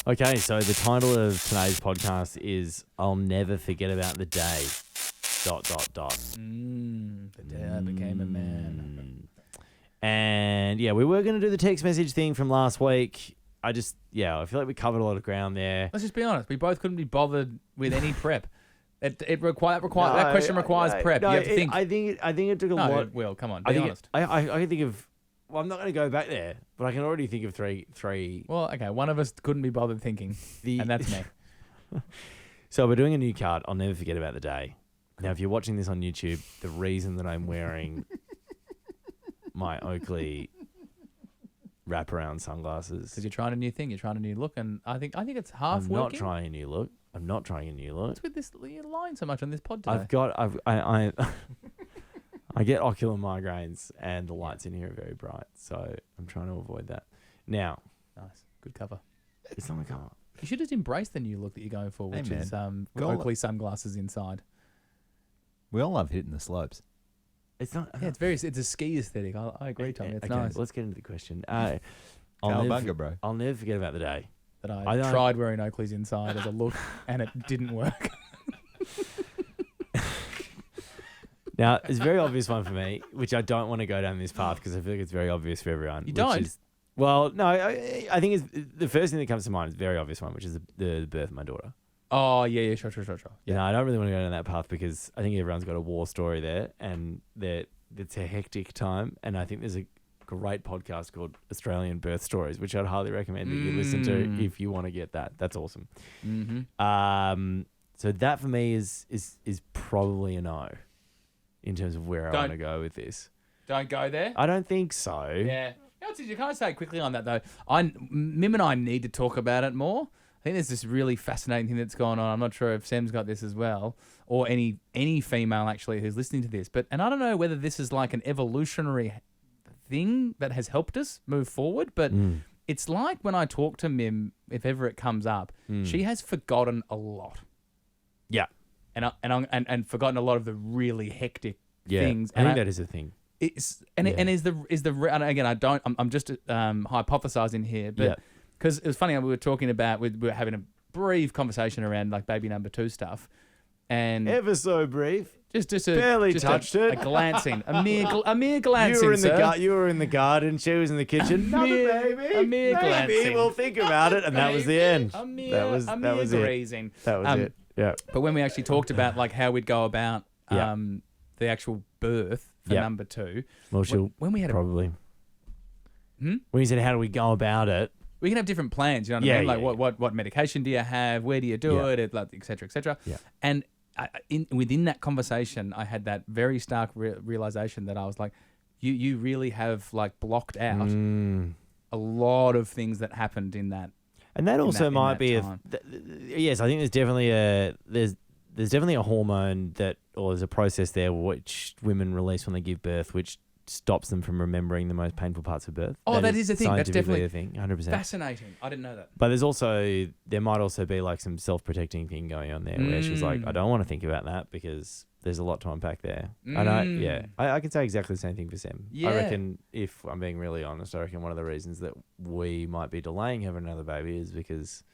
Okay, so the title of today's podcast is "I'll Never Forget About the Day." ... The day I became a man. And yeah, we were going to do the text message thing from last week. I feel like we covered a lot of ground there. Let's just be honest. We both couldn't be bothered with any prep. That question requires prep. You have to think. I think it took a lot. Will, come on, be honest. I can think of. Well, I'm not going to go back there, but I can already think of three. Well, okay, one of us couldn't be bothered thinking, and that's me. So we're doing a new card. I'll never forget about the day. Now, if you're watching this on YouTube, the reason that I'm wearing my Oakley wraparound sunglasses because you're trying a new thing, you're trying a new look, and I think it's half working. I'm not trying a new look. What's with this? You're lying so much on this pod today. I get ocular migraines and the lights in here are very bright, so I'm trying to avoid that. Now, nice, good cover. It's not a cover. You should just embrace the new look that you're going for, which is Oakley sunglasses inside. We all love hitting the slopes. It's not. Yeah, it's a ski aesthetic. I agree, Tommy. It's okay, nice. Let's get into the question. I'll never forget about the day that I tried wearing Oakleys inside as a look, and it didn't work. Now, it's a very obvious one for me, which I don't want to go down this path because I feel like it's very obvious for everyone. You don't? Well, no, I think it's the first thing that comes to mind is a very obvious one, which is the birth of my daughter. Oh, yeah, sure. Yeah, I don't really want to go down that path because I think everyone's got a war story there and it's a hectic time. And I think there's a great podcast called Australian Birth Stories, which I'd highly recommend that you listen to if you want to get that. That's awesome. Mm-hmm. So that for me is probably a no in terms of where I want to go with this. Don't go there? I don't think so. Yeah. Can I say quickly on that, though? Mim and I need to talk about it more. I think there's this really fascinating thing that's going on. I'm not sure if Sam's got this as well, or any female, actually, who's listening to this. And I don't know whether this is like an evolutionary thing that has helped us move forward, but it's like when I talk to Mim, if ever it comes up, she has forgotten a lot. Yeah. And forgotten a lot of the really hectic things. I think that is a thing. And again, I'm just hypothesizing here, but because it was funny, we were talking about, we were having a brief conversation around like baby number 2 stuff, and ever so brief, just barely touched it, a glancing, a mere glancing. You were in the garden, she was in the kitchen. A mere glancing. We'll think about it, and that was the end. That was grazing. That was it. Yeah. But when we actually talked about like how we'd go about the actual birth for number 2, well, when we had probably. When you said how do we go about it, we can have different plans. You know what I mean? Like what medication do you have? Where do you do it? Et cetera, et cetera. Yeah. And within that conversation, I had that very stark realization that I was like, you really have like blocked out a lot of things that happened in that. And that also might be yes, I think there's definitely a hormone or there's a process there which women release when they give birth, which stops them from remembering the most painful parts of birth. Oh, that is a thing. That's definitely a thing. 100%. Fascinating. I didn't know that. But there might also be like some self-protecting thing going on there where she's like, I don't want to think about that because there's a lot to unpack there. I can say exactly the same thing for Sam. Yeah. I reckon, if I'm being really honest, one of the reasons that we might be delaying having another baby is because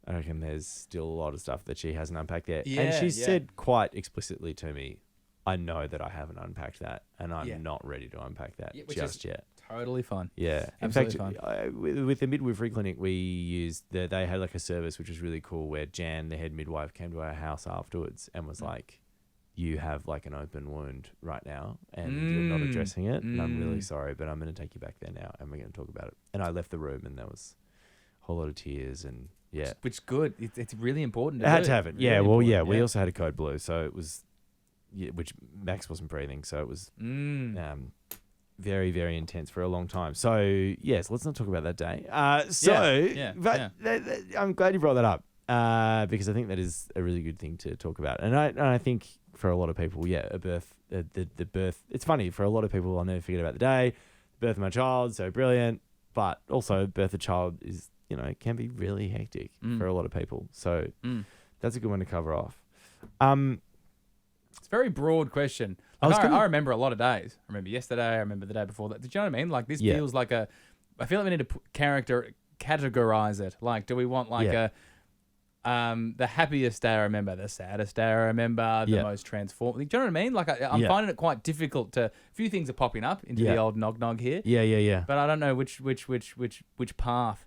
I reckon there's still a lot of stuff that she hasn't unpacked yet. Yeah, and she said quite explicitly to me, I know that I haven't unpacked that and I'm not ready to unpack that just yet. Totally fine. Yeah. Absolutely in fact, with the midwifery clinic we used, they had like a service which was really cool where Jan, the head midwife, came to our house afterwards and was like, you have like an open wound right now and you're not addressing it. And I'm really sorry, but I'm going to take you back there now and we're going to talk about it. And I left the room and there was a whole lot of tears and Which is good. It's really important. I had to have it. Yeah. Well, important. We also had a code blue. So it was, which Max wasn't breathing. So it was very, very intense for a long time. So yes, let's not talk about that day. I'm glad you brought that up because I think that is a really good thing to talk about. And I think for a lot of people, a birth, the birth, it's funny for a lot of people, I'll never forget about the day, the birth of my child, so brilliant. But also birth of a child is, can be really hectic for a lot of people. So that's a good one to cover off. It's a very broad question. I remember a lot of days. I remember yesterday. I remember the day before that. Did you know what I mean? Like this feels like I feel like we need to categorize it? Like, do we want like the happiest day I remember, the saddest day I remember, the most transformed? Do you know what I mean? Like, I'm finding it quite difficult to. A few things are popping up into the old nog here. Yeah. But I don't know which path.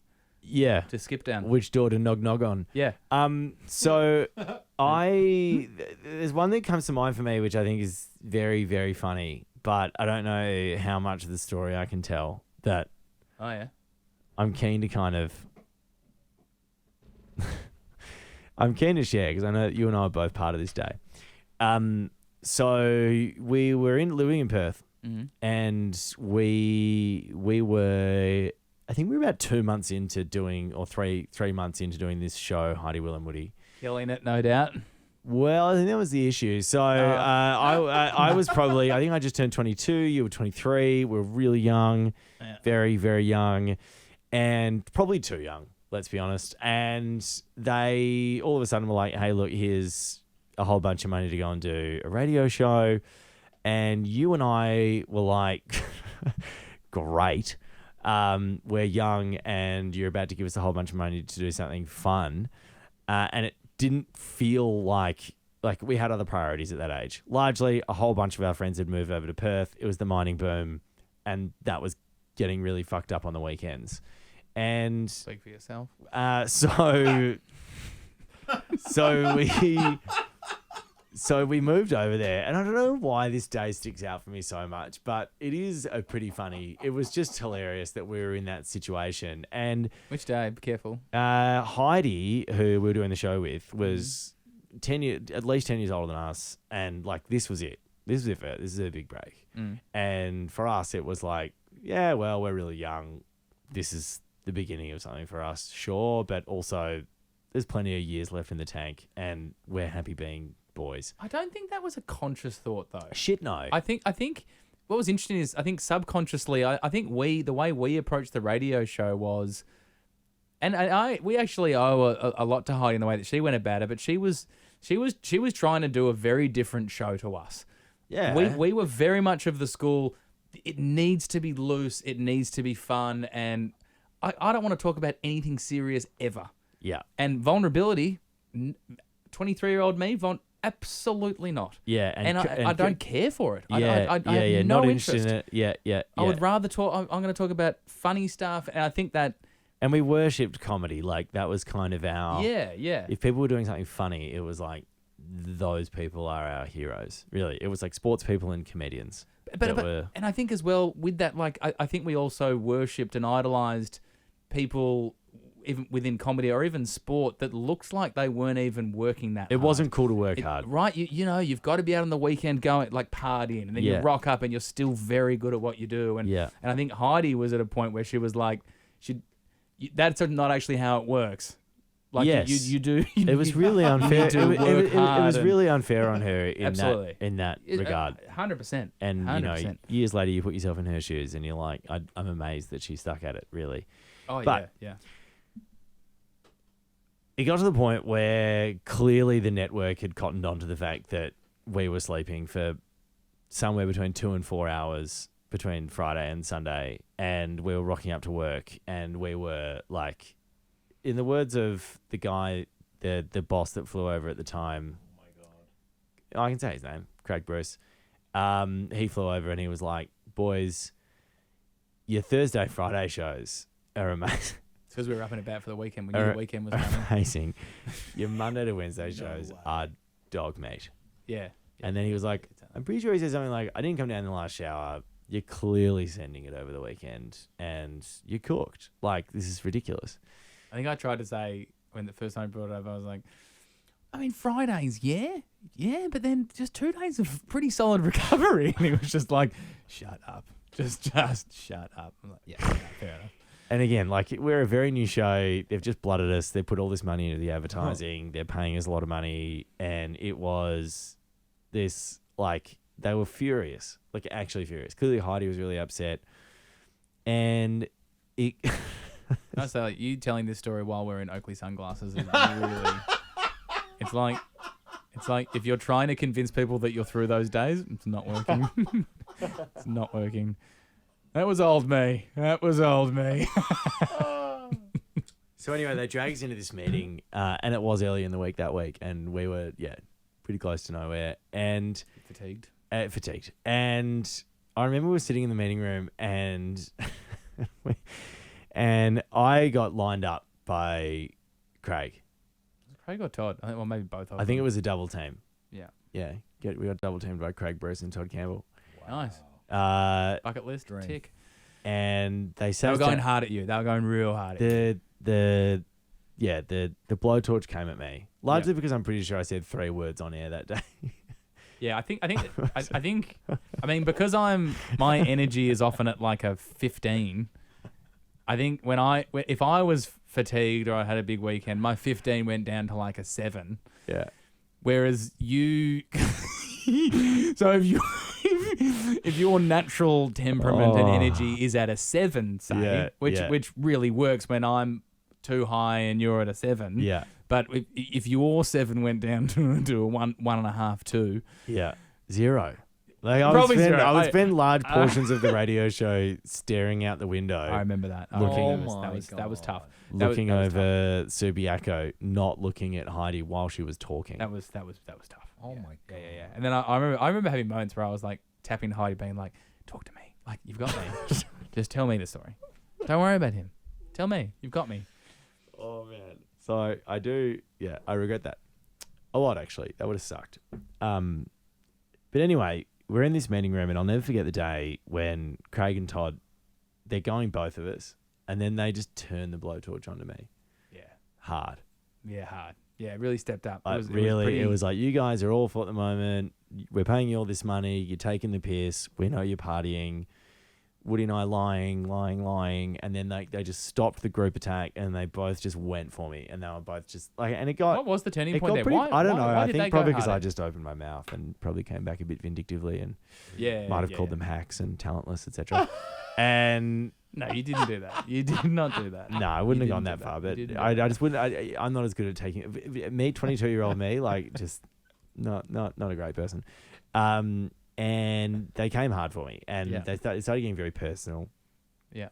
Yeah. To skip down. Which door to nog on. Yeah. So there's one that comes to mind for me, which I think is very, very funny, but I don't know how much of the story I can tell that. Oh, yeah. I'm keen to kind of. I'm keen to share because I know you and I are both part of this day. So we were living in Perth, and we were. I think we were about 2 months into doing, or three months into doing this show, Heidi, Will and Woody. Killing it, no doubt. Well, I think that was the issue. So I was probably, I think I just turned 22. You were 23. We were really young, very, very young, and probably too young, let's be honest. And they all of a sudden were like, hey, look, here's a whole bunch of money to go and do a radio show. And you and I were like, great. We're young and you're about to give us a whole bunch of money to do something fun. And it didn't feel like we had other priorities at that age. Largely, a whole bunch of our friends had moved over to Perth. It was the mining boom, and that was getting really fucked up on the weekends. And speak for yourself. So we moved over there, and I don't know why this day sticks out for me so much, but it is a pretty funny. It was just hilarious that we were in that situation. And which day? Be careful. Heidi, who we were doing the show with, was at least 10 years older than us, and like this was it. This was it for her. This is a big break. And for us, it was like, yeah, well, we're really young. This is the beginning of something for us, sure, but also there's plenty of years left in the tank, and we're happy being boys. I don't think that was a conscious thought, though. Shit, no. I think what was interesting is I think subconsciously, I think the way we approached the radio show was, and we actually owe a lot to Heidi in the way that she went about it, but she was trying to do a very different show to us. Yeah. We were very much of the school. It needs to be loose. It needs to be fun, and I don't want to talk about anything serious ever. Yeah. And vulnerability, 23-year-old me, absolutely not. Yeah, and I don't care for it. Yeah, I have no not interest. interested in it. Yeah. I would rather talk. I'm going to talk about funny stuff, and I think that. And we worshipped comedy. Like that was kind of our. Yeah. If people were doing something funny, it was like those people are our heroes. Really, it was like sports people and comedians. And I think as well with that, like I think we also worshipped and idolized people even within comedy or even sport that looks like they weren't even working that hard. It wasn't cool to work hard. Right. You know, you've got to be out on the weekend going like partying, and then you rock up and you're still very good at what you do. And and I think Heidi was at a point where she was like, that's not actually how it works. Like you do. It was really unfair. It was and, really unfair on her in absolutely. that regard. 100%. And 100%. Years later, you put yourself in her shoes, and you're like, I'm amazed that she stuck at it. Really. Oh yeah. It got to the point where clearly the network had cottoned on to the fact that we were sleeping for somewhere between 2 and 4 hours between Friday and Sunday, and we were rocking up to work, and we were like, in the words of the guy, the boss that flew over at the time. Oh my God. I can say his name, Craig Bruce. He flew over and he was like, boys, your Thursday, Friday shows are amazing. Because we were up and about for the weekend. We knew the weekend was coming. Amazing. Your Monday to Wednesday shows are dog meat. Yeah. And then he was like, I'm pretty sure he said something like, I didn't come down in the last shower. You're clearly sending it over the weekend and you're cooked. Like, this is ridiculous. I think I tried to say when the first time I brought it up, I was like, I mean, Fridays, yeah, but then just 2 days of pretty solid recovery. And he was just like, shut up. Just shut up. I'm like, yeah, fair enough. And again, like, we're a very new show. They've just blooded us. They put all this money into the advertising. They're paying us a lot of money. And it was this, like, they were furious. Like, actually furious. Clearly, Heidi was really upset. And it... I say, like, you telling this story while we're in Oakley sunglasses is really... It's like if you're trying to convince people that you're through those days, it's not working. It's not working. That was old me. So anyway, they dragged us into this meeting, and it was early in the week that week, and we were pretty close to nowhere, and Fatigued. Fatigued. And I remember we were sitting in the meeting room, and and I got lined up by Craig. Craig or Todd? I think, well, maybe both of them. I think it was a double team. Yeah. Yeah, we got double teamed by Craig Bruce and Todd Campbell. Nice. Bucket list, Dream. tick. And they They sat were going down- hard at you. They were going real hard at you. the blowtorch came at me largely because I'm pretty sure I said 3 words on air that day. Yeah, I think, I mean, because my energy is often at like a 15. I think if I was fatigued or I had a big weekend, my 15 went down to like a 7. Yeah. Whereas you, so if your natural temperament and energy is at a 7, say, which really works when I'm too high and you're at a 7. Yeah. But if your 7 went down to a 1.5, 2. Yeah. 0. Like I Probably would spend, 0. I would spend large portions of the radio show staring out the window. I remember that. Looking- That was tough. Looking that was over Subiaco, not looking at Heidi while she was talking. That was tough. Oh my god. Yeah. And then I remember having moments where I was like tapping Heidi, being like, "Talk to me. Like you've got me. Just tell me the story. Don't worry about him. Tell me. You've got me." Oh man. So I do. Yeah, I regret that a lot. Actually, that would have sucked. But anyway, we're in this meeting room, and I'll never forget the day when Craig and Todd, they're going both of us, and then they just turn the blowtorch onto me. Yeah. Hard. Yeah. Hard. Yeah. It really stepped up. Like, It it was like, you guys are awful at the moment. We're paying you all this money. You're taking the piss. We know you're partying. Woody and I lying, and then they just stopped the group attack, and they both just went for me, and they were both just like, and it got. What was the turning It point got there? pretty, Why, I don't know. Why I did they think go probably because I harder? just opened my mouth and probably came back a bit vindictively and Yeah. might have called them hacks and talentless, etc. And No, you didn't do that. You did not do that. no, I wouldn't have You gone didn't that do far. that. You But didn't I do that. just wouldn't. I'm not as good at taking me, 22-year-old me, like just not a great person. And they came hard for me, and Yeah. they started getting very personal. Yeah.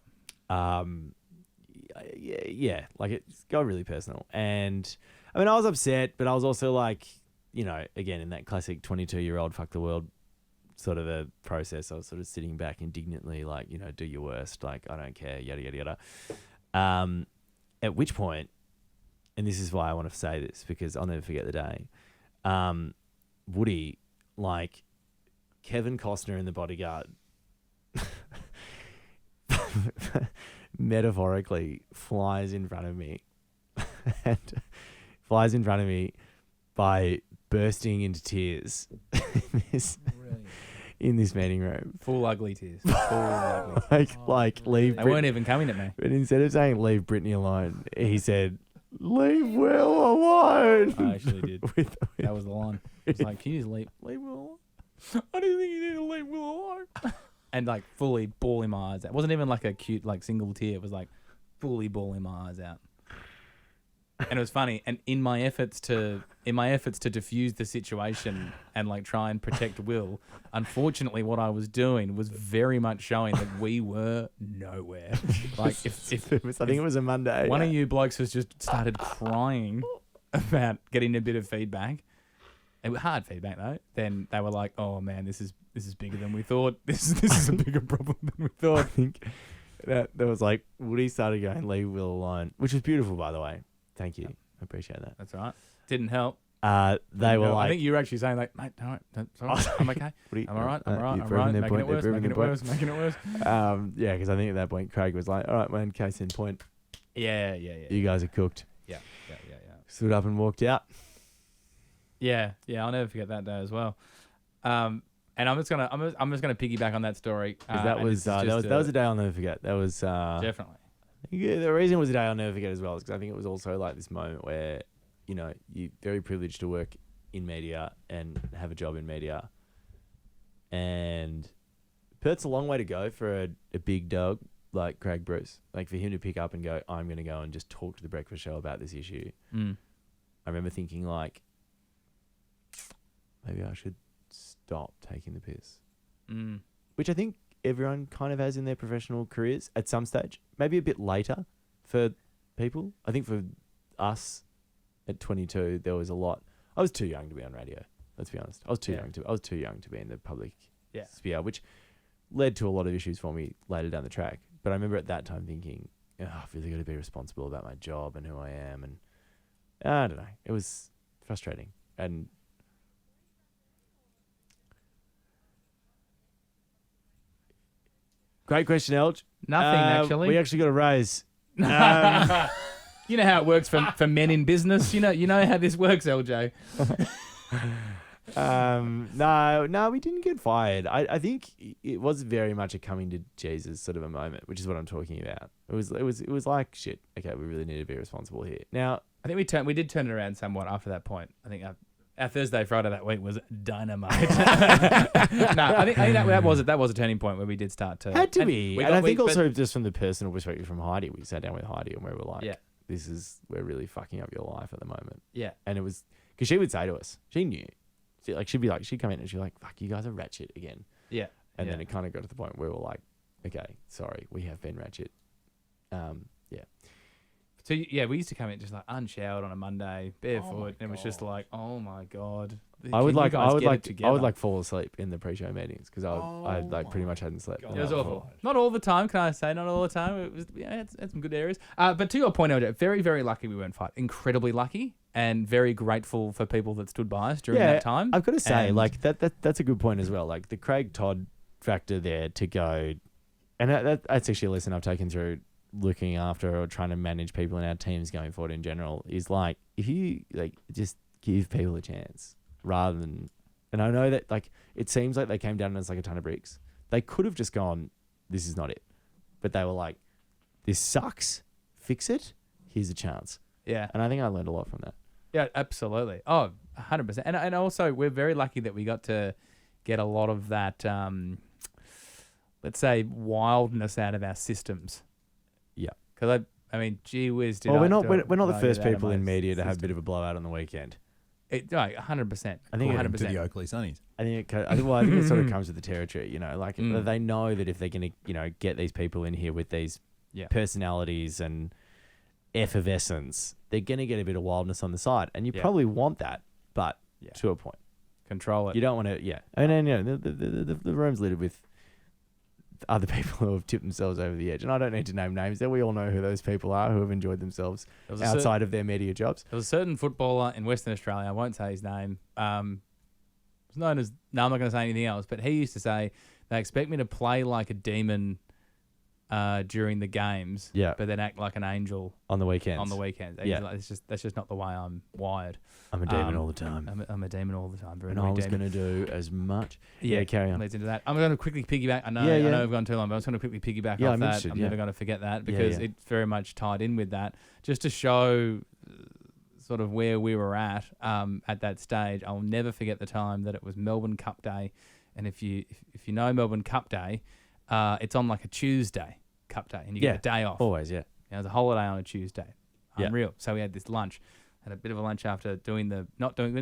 Yeah, like it got really personal, and I mean, I was upset, but I was also like, again, in that classic 22-year-old fuck the world sort of a process, I was sort of sitting back indignantly, like, do your worst, like, I don't care, yada yada yada. At which point, and this is why I want to say this because I'll never forget the day. Woody, like Kevin Costner in The Bodyguard, metaphorically flies in front of me and flies in front of me by bursting into tears in this meeting room. Full ugly tears. Full ugly tears. Like leave They weren't even coming at me. but instead of saying leave Britney alone, he said leave Will alone. I actually did. with That was the line. It's like, can you just leave Will alone? I didn't think you need to leave Will alone. And like fully bawling my eyes out. It wasn't even like a cute like single tear. It was like fully bawling my eyes out. And it was funny. And in my efforts to diffuse the situation and like try and protect Will, unfortunately, what I was doing was very much showing that we were nowhere. Like if I think it was a Monday. one of you blokes has just started crying about getting a bit of feedback. It was hard feedback though. Then they were like, "Oh man, this is bigger than we thought. This is a bigger problem than we I thought." think that was like Woody started going leave Will alone, which was beautiful, by the way. Thank you. I appreciate that. That's all right. Didn't help. They were No, like, I think you were actually saying like, "Mate, all right, it's all right. I'm okay. Woody, I'm all right. I'm all right. you've I'm proven right. their Making point, it worse. they've proven Making it their worse. Making it worse." yeah, because I think at that point Craig was like, all right, man, case in point. Yeah. You guys are cooked. Yeah. Stood up and walked out. Yeah. I'll never forget that day as well. And I'm just gonna piggyback on that story. 'Cause that and was this is just that was a day I'll never forget. That was definitely. yeah, the reason it was a day I'll never forget as well is because I think it was also like this moment where, you're very privileged to work in media and have a job in media. And Perth's a long way to go for a big dog like Craig Bruce. Like for him to pick up and go, I'm going to go and just talk to the breakfast show about this issue. Mm. I remember thinking like, maybe I should stop taking the piss. Mm. Which I think everyone kind of has in their professional careers at some stage. Maybe a bit later for people. I think for us at 22, there was a lot. I was too young to be on radio. Let's be honest. I was too young to be in the public sphere, which led to a lot of issues for me later down the track. But I remember at that time thinking, I've really got to be responsible about my job and who I am, and I don't know. It was frustrating. And great question, Elge. Nothing, actually. We actually got a raise. You know how it works for men in business. You know how this works, LJ. No, we didn't get fired. I think it was very much a coming to Jesus sort of a moment, which is what I'm talking about. It was like, shit. Okay, we really need to be responsible here. Now, I think we did turn it around somewhat after that point. I think our Thursday, Friday that week was dynamite. I think that was it. That was a turning point where we did start to. Had to be. And I think also just from the personal perspective from Heidi, we sat down with Heidi and we were like, we're really fucking up your life at the moment. Yeah. And it was, because she would say to us, she knew. She'd come in and she'd be like, fuck, you guys are ratchet again. Yeah. And then it kind of got to the point where we were like, okay, sorry, we have been ratchet. So we used to come in just like unshowered on a Monday, barefoot, and it was just like, oh my god. I would fall asleep in the pre-show meetings because I pretty much hadn't slept. It was awful. Not all the time, can I say? Not all the time. It was it's some good areas. But to your point, LJ, very very lucky we weren't fired. Incredibly lucky, and very grateful for people that stood by us during that time. I've got to say, that's a good point as well. Like the Craig Todd factor there to go, and that's actually a lesson I've taken through looking after or trying to manage people in our teams going forward in general, is like, if you just give people a chance rather than, and I know that it seems like they came down as like a ton of bricks. They could have just gone, this is not it. But they were like, this sucks, fix it, here's a chance. Yeah. And I think I learned a lot from that. Yeah, absolutely. Oh, 100%. And also we're very lucky that we got to get a lot of that, let's say, wildness out of our systems. Yeah. Because I mean, gee whiz. We're not the first people in media to have a bit of a blowout on the weekend. 100%. I think 100%. To the Oakley Sunnies. I think it sort of comes with the territory, they know that if they're going to, get these people in here with these personalities and effervescence, they're going to get a bit of wildness on the side. And you probably want that, but to a point. Control it. You don't want to, And then, the room's littered with other people who have tipped themselves over the edge. And I don't need to name names. We all know who those people are who have enjoyed themselves outside of their media jobs. There was a certain footballer in Western Australia, I won't say his name, was known as, no, I'm not going to say anything else, but he used to say, they expect me to play like a demon during the games, but then act like an angel on the weekends. Yeah. Like, that's just not the way I'm wired. I'm a demon all the time. I'm a demon all the time. And I was going to do as much. Carry on. Leads into that. I'm going to quickly piggyback. I know I've gone too long, but I was going to quickly piggyback off that. I'm never going to forget that because it's very much tied in with that. Just to show sort of where we were at that stage. I'll never forget the time that it was Melbourne Cup Day. And if you know Melbourne Cup Day, it's on like a Tuesday, Cup Day, and you get a day off. Always, yeah. It was a holiday on a Tuesday. Unreal. So we had this lunch. Had a bit of a lunch after didn't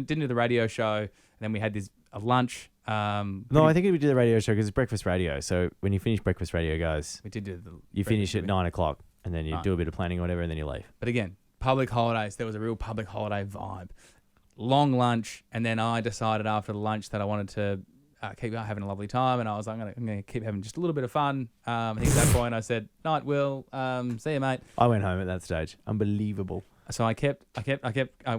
do the radio show, and then we had a lunch. No, I think we did the radio show because it's breakfast radio. So when you finish breakfast radio, guys, we did you finish at 9:00, and then you do a bit of planning or whatever, and then you leave. But again, public holidays. There was a real public holiday vibe. Long lunch, and then I decided after the lunch that I wanted to keep having a lovely time, and I was like, I'm going to keep having just a little bit of fun. I think at that point I said, "Night, Will. See you, mate." I went home at that stage. Unbelievable. So I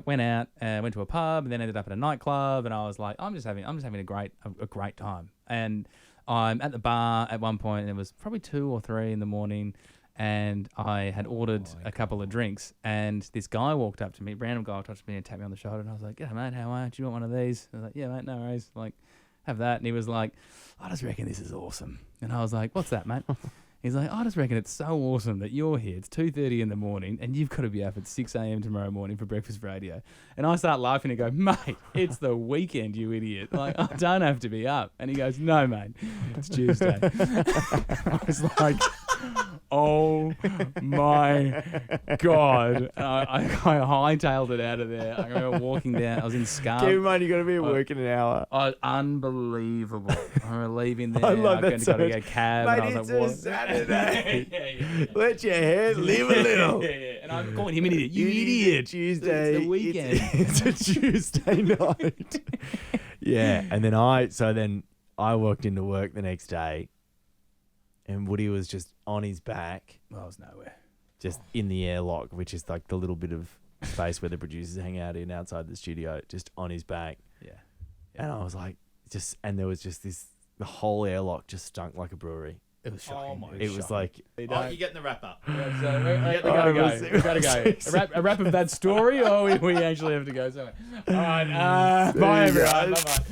went out and went to a pub and then ended up at a nightclub, and I was like, I'm just having a great time. And I'm at the bar at one point, and it was probably 2 or 3 in the morning, and I had ordered a couple of drinks, and this guy walked up to me, random guy touched me and tapped me on the shoulder, and I was like, "G'day mate, how are you? Do you want one of these?" I was like, "Yeah mate, no worries." Like, have that. And he was like, "I just reckon this is awesome." And I was like, "What's that, mate?" He's like, "I just reckon it's so awesome that you're here. It's 2:30 in the morning and you've got to be up at 6 a.m. tomorrow morning for breakfast radio." And I start laughing and go, "Mate, it's the weekend, you idiot. Like, I don't have to be up." And he goes, "No, mate, it's Tuesday." I was like, oh my God. And I hightailed it out of there. I remember walking down. I was in Scar. Keep in mind, you got to be at work in an hour. Unbelievable. I remember leaving there. I love that got to get a cab. Mate, and I was it's like, a Saturday. Let your hair live a little. And I'm calling him an idiot. You idiot. Tuesday. It's the weekend. It's a Tuesday night. Yeah. And then I walked into work the next day and Woody was just on his back. I was nowhere. Just in the airlock, which is like the little bit of space where the producers hang out in outside the studio, just on his back. Yeah. And I was like, and there was just the whole airlock just stunk like a brewery. It was shocking. It was like... you're getting the wrap up. We gotta go. A wrap of that story, or we actually have to go somewhere. All right. Bye, everyone. Bye-bye.